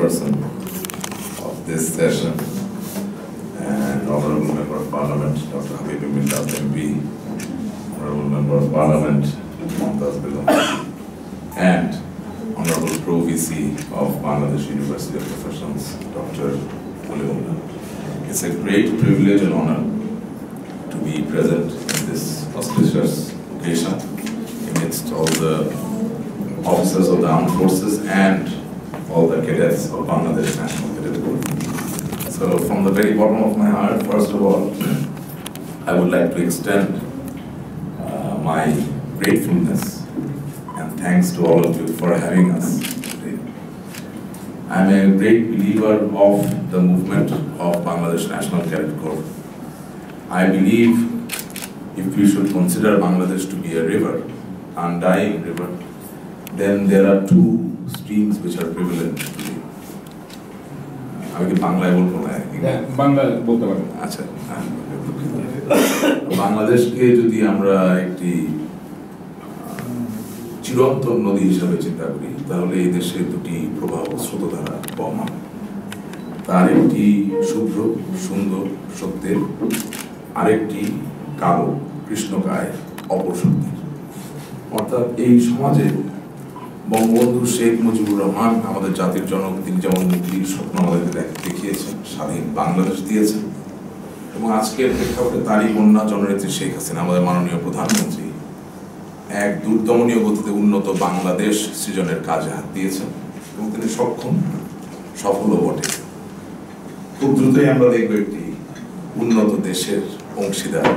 chairperson of this session, and Honorable Member of Parliament, Dr. Habib Millat MP, Honorable Member of Parliament, Momtaz Begum, and Honorable Pro VC of Bangladesh University of Professions, Dr. Polimullah. It's a great privilege and honor to be present in this auspicious occasion amidst all the officers of the armed forces and all the cadets of Bangladesh National Cadet Corps. So from the very bottom of my heart, first of all, I would like to extend my gratefulness and thanks to all of you for having us today. I'm a great believer of the movement of Bangladesh National Cadet Corps. I believe if we should consider Bangladesh to be a river, undying river, then there are two streams which are prevalent today. আমি কি বাংলায় বলবো না? বাংলা বলতে পারেন। আচ্ছা, বাংলাদেশকে যদি আমরা একটি চিরন্তন নদী হিসাবে চিন্তা করি, তাহলে এই দেশে দুটি প্রবাহ স্রোতধারা বহমান। তার একটি শুভ্র সুন্দর সত্যের, আরেকটি কালো কৃষ্ণকায় অপশক্তির। অর্থাৎ এই সমাজে বঙ্গবন্ধু শেখ মুজিবুর রহমান আমাদের জাতির জনক, তিনি যেমন মুক্তির স্বপ্ন আমাদেরকে দেখিয়েছেন, স্বাধীন বাংলাদেশ দিয়েছেন, এবং আজকের প্রেক্ষাপটে তারই কন্যা জননেত্রী শেখ হাসিনা আমাদের মাননীয় প্রধানমন্ত্রী এক দুর্দমনীয় গতিতে উন্নত বাংলাদেশ সৃজনের কাজে হাত দিয়েছেন এবং তিনি সক্ষম, সফলও বটে। খুব দ্রুতই আমরা দেখব একটি উন্নত দেশের অংশীদার।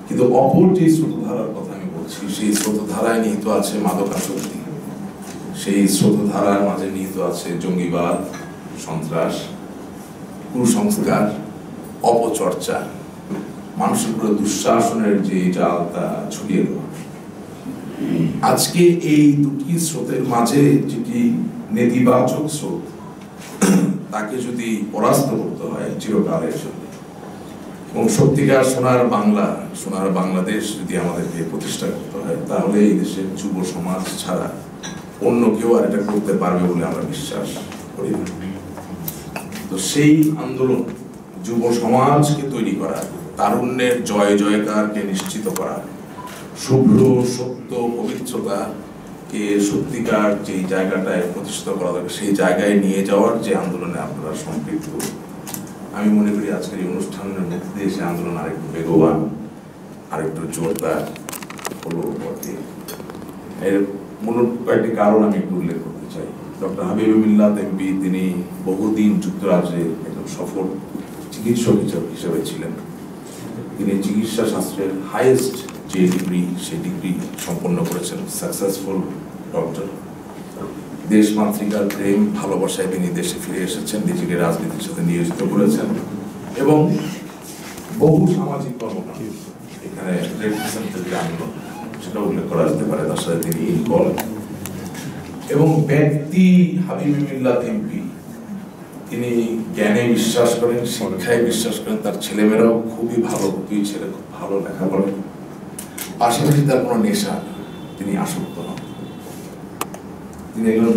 কিন্তু অপর যে স্রোতধারার কথা আমি বলছি, সেই স্রোতধারায় নিহিত আছে মাদকাসক্তি, সেই স্রোতধারার মাঝে নিহিত আছে জঙ্গিবাদ, সন্ত্রাস, কুসংস্কার, অপচর্চা, মানুষের উপরে দুঃশাসনের যে জাল তা ছড়িয়ে দেওয়া। আজকে এই দুটি স্রোতের মাঝে যেটি নেতিবাচক স্রোত, তাকে যদি পরাস্ত করতে হয় চিরকালের জন্য, এবং সত্যিকার সোনার বাংলা, সোনার বাংলাদেশ যদি আমাদেরকে প্রতিষ্ঠা করতে হয়, তাহলে এই দেশের যুব সমাজ ছাড়া অন্য কেউ আর এটা করতে পারবে বলে আমরা বিশ্বাস করি না। তো সেই আন্দোলন, যুব সমাজকে তৈরি করা, তারুণ্যের জয় জয়কারকে নিশ্চিত করা, শুভ্র সত্য পবিত্রতাকে সত্যিকার যে জায়গাটায় প্রতিষ্ঠিত করা দরকার, সেই জায়গায় নিয়ে যাওয়ার যে আন্দোলনে আপনারা সম্পৃক্ত, আমি মনে করি আজকের এই অনুষ্ঠানের মধ্যে দিয়ে সে আন্দোলন আরেকটু বেগবান, আরেকটু জোরদার হলো বটে। এর মূল কয়েকটি কারণ আমি একটু উল্লেখ করতে চাই। ডক্টর হাবিব মিল্লাত এমপি, তিনি বহুদিন যুক্তরাজ্যে একজন সফল চিকিৎসক হিসেবে ছিলেন। তিনি চিকিৎসা শাস্ত্রের হাইয়েস্ট যে ডিগ্রি, সেই ডিগ্রি সম্পন্ন করেছেন, সাকসেসফুল ডক্টর। দেশমাতৃকার প্রেম ভালোবাসায় তিনি দেশে ফিরে এসেছেন, নিজেকে রাজনীতির সাথে নিয়োজিত করেছেন, এবং বহু সামাজিক কর্মকাণ্ড, এখানে যে আন্দোলন সেটা উল্লেখ করা যেতে পারে, তার সাথে তিনি ইনভলভ। এবং ব্যক্তি হাবিব মিল্লাত এমপি, তিনি জ্ঞানে বিশ্বাস করেন, শিক্ষায় বিশ্বাস করেন, তার ছেলেমেয়েরাও খুবই ভালো, দুই ছেলে খুব ভালো লেখাপড়া, পাশাপাশি তার কোনো নেশা তিনি আসক্ত নন। তিনি একজন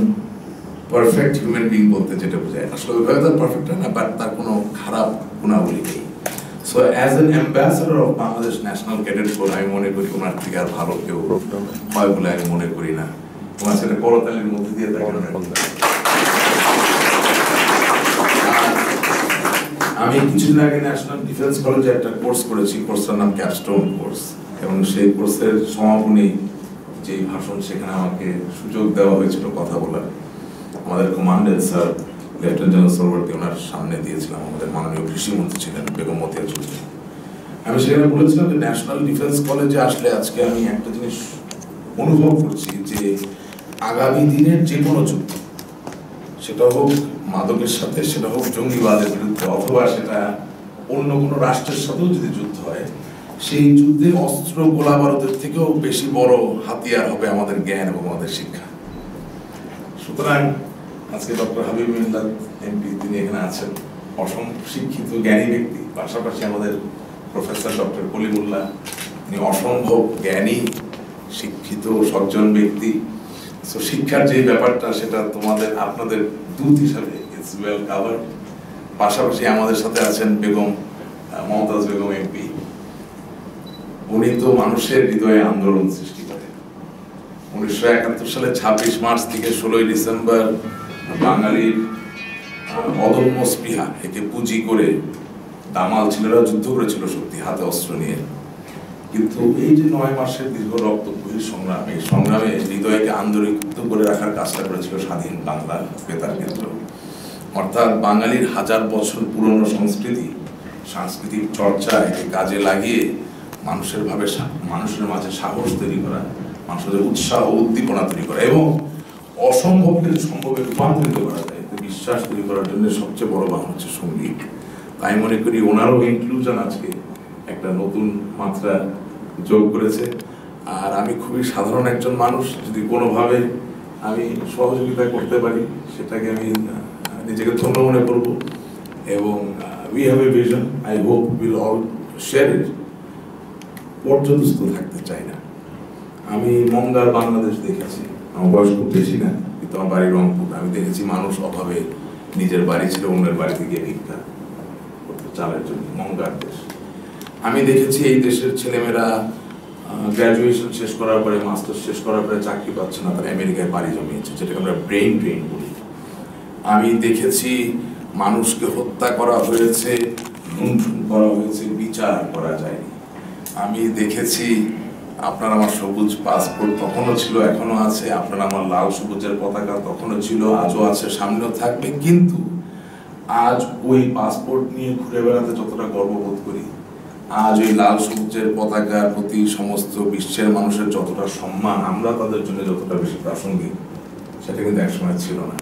পারফেক্ট হিউম্যান বিং বলতে যেটা বোঝায়, আসলে ওইভাবে তার পারফেক্ট হয় না, বাট তার কোনো খারাপ গুণাবলী নেই। So as an ambassador of Bangladesh national cadet corps, আমি মনে করি ওনার থেকে আর ভালো কেউ হয় বলে আমি মনে করি না। ওনার সাথে করতালির মধ্যে দিয়ে আমি কিছুদিন আগে ন্যাশনাল ডিফেন্স কলেজে একটা কোর্স করেছি, কোর্সটার নাম ক্যাপস্টোন কোর্স, এবং সেই কোর্সের সমাপনী যে ভাষণ, সেখানে আমাকে সুযোগ দেওয়া হয়েছিল কথা বলার। আমাদের commandant sir lieutenant general Suhrawardy, ওনার সামনে দিয়েছিলাম, আমাদের মাননীয় কৃষিমন্ত্রী ছিলেন বেগম মতিয়া চৌধুরী। আমি সেখানে বলেছিলাম যে ন্যাশনাল ডিফেন্স কলেজে আসলে আজকে আমি একটা জিনিস অনুভব করছি, যে আগামী দিনের যে কোনো যুদ্ধ, সেটা হোক মাদকের সাথে, সেটা হোক জঙ্গিবাদের বিরুদ্ধে, অথবা সেটা অন্য কোনো রাষ্ট্রের সাথেও যদি যুদ্ধ হয়, সেই যুদ্ধে অস্ত্র গোলা বারুদের থেকেও বেশি বড় হাতিয়ার হবে আমাদের জ্ঞান এবং আমাদের শিক্ষা। সুতরাং আজকে ডক্টর হাবিব মিল্লাত এমপি, তিনি এখানে আছেন, শিক্ষিত জ্ঞানী ব্যক্তি, পাশাপাশি আমাদের প্রফেসর ডক্টর পলিমুল্লাহ, তিনি অসম্ভব জ্ঞানী, শিক্ষিত, সজ্জন ব্যক্তি, সো শিক্ষার যে ব্যাপারটা সেটা তোমাদের আপনাদের দূত হিসাবে ইটস ওয়েল কাভার। পাশাপাশি আমাদের সাথে আছেন বেগম মমতাজ বেগম এমপি। উনি তো মানুষের হৃদয়ে আন্দোলন সৃষ্টি করেন। 1971 সালে 26 মার্চ থেকে 16 ডিসেম্বর বাঙালির অদম্য স্পৃহা একে পুঁজি করে দামাল ছেলেরা যুদ্ধ করেছিল সত্যি, হাতে অস্ত্র নিয়ে। কিন্তু এই যে 9 মাসের দীর্ঘ রক্তক্ষয়ী সংগ্রাম, এই সংগ্রামে হৃদয়কে আন্দোলিত করে রাখার কাজটা করেছিল স্বাধীন বাংলার বেতার কেন্দ্র। অর্থাৎ বাঙালির হাজার বছর পুরনো সংস্কৃতি, সাংস্কৃতিক চর্চা একে কাজে লাগিয়ে মানুষের মাঝে সাহস তৈরি করা, মানুষের উৎসাহ উদ্দীপনা তৈরি করা এবং অসম্ভবকে সম্ভবে রূপান্তরিত করা যায়, বিশ্বাস তৈরি করার জন্য সবচেয়ে বড় বাহন হচ্ছে সঙ্গীত। তাই মনে করি ওনারও ইনক্লুশন আজকে একটা নতুন মাত্রা যোগ করেছে। আর আমি খুবই সাধারণ একজন মানুষ, যদি কোনোভাবে আমি সহযোগিতা করতে পারি সেটাকে আমি নিজেকে ধন্য মনে করব। এবং we have a vision, I hope will all share it. পর্যদস্ত থাকতে চাই না। আমি মঙ্গার বাংলাদেশ দেখেছি, আমার বয়স খুব বেশি না, কিন্তু আমার বাড়ি রংপুর। আমি দেখেছি মানুষ অভাবে নিজের বাড়ি ছিল অন্যের বাড়িতে গিয়ে ভিক্ষা করতে, চালের জন্য। মঙ্গার দেশ। আমি দেখেছি এই দেশের ছেলেমেয়েরা গ্র্যাজুয়েশন শেষ করার পরে, মাস্টার্স শেষ করার পরে চাকরি পাচ্ছে না, তারা আমেরিকায় পাড়ি জমিয়েছে, যেটাকে আমরা ব্রেইন ড্রেন বলি। আমি দেখেছি মানুষকে হত্যা করা হয়েছে, লুণ্ঠন করা হয়েছে, বিচার করা যায়নি। আমি দেখেছি আপনার আমার সবুজ পাসপোর্ট তখনও ছিল, এখনো আছে। আপনার আমার লাল সবুজের পতাকা তখনও ছিল, আজও আছে, সামনেও থাকবে। কিন্তু আজ ওই পাসপোর্ট নিয়ে ঘুরে বেড়াতে যতটা গর্ববোধ করি, আজ ওই লাল সবুজের পতাকার প্রতি সমস্ত বিশ্বের মানুষের যতটা সম্মান, আমরা তাদের জন্য যতটা বেশি প্রাসঙ্গিক, সেটা কিন্তু একসময় ছিল না।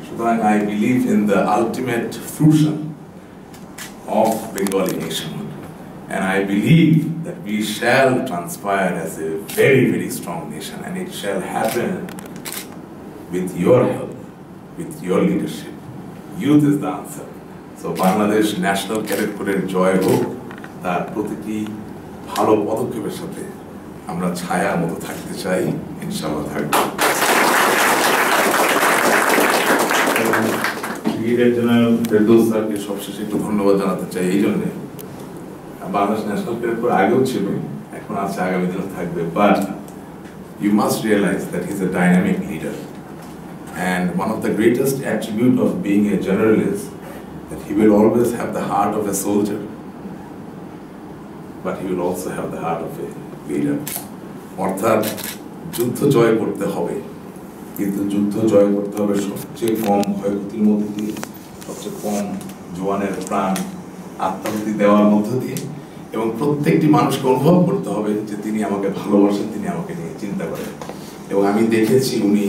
সুতরাং I believe in the ultimate fruition of Bengali nationhood, and I believe that we shall transpire as a very, very strong nation, and it shall happen with your help, with your leadership. Youth is the answer. So Bangladesh National Cadet Corps জয় হোক। তার প্রতিটি ভালো পদক্ষেপের সাথে আমরা ছায়ার মতো থাকতে চাই, ইনশাআল্লাহ থাকবো। ব্রিগেডিয়ার জেনারেল ফেরদৌস স্যারকে সবশেষে একটু ধন্যবাদ জানাতে চাই। এই জন্যে বাংলাদেশ ন্যাশনাল ক্যাডেট কোর আগেও ছিল, এখন আছে, আগামী দিনে থাকবে। But you must realize that he's a dynamic leader, and one of the greatest attribute of being a general is that he will always have the heart of a soldier, but he will also have the heart of a leader. অর্থাৎ যুদ্ধ জয় করতে হবে, কিন্তু যুদ্ধ জয় করতে হবে সবচেয়ে কম ক্ষয়ক্ষতির মধ্যে দিয়ে, সবচেয়ে কম জওয়ানের প্রাণ আত্মাহুতি দেওয়ার মধ্য দিয়ে, এবং প্রত্যেকটি মানুষকে অনুভব করতে হবে যে তিনি আমাকে ভালোবাসেন, তিনি আমাকে নিয়ে চিন্তা করেন। এবং আমি দেখেছি উনি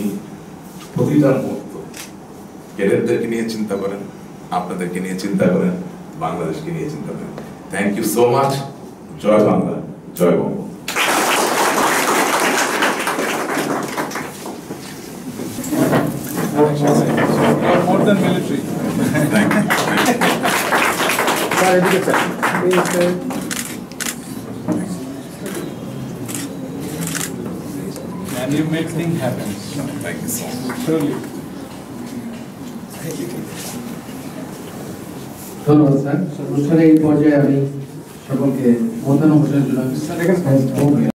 প্রতিটা মুহূর্ত ক্যাডেটদেরকে নিয়ে চিন্তা করেন, আপনাদেরকে নিয়ে চিন্তা করেন, বাংলাদেশকে নিয়ে চিন্তা করেন। Thank you so much. জয় বাংলা, জয় Banga. More than military. Thank you. And you make things happen. Thank you so much. Surely. ধন্যবাদ স্যার। অনুষ্ঠানের এই পর্যায়ে আমি সকলকে মধ্যাহ্ন ভোজনের জন্য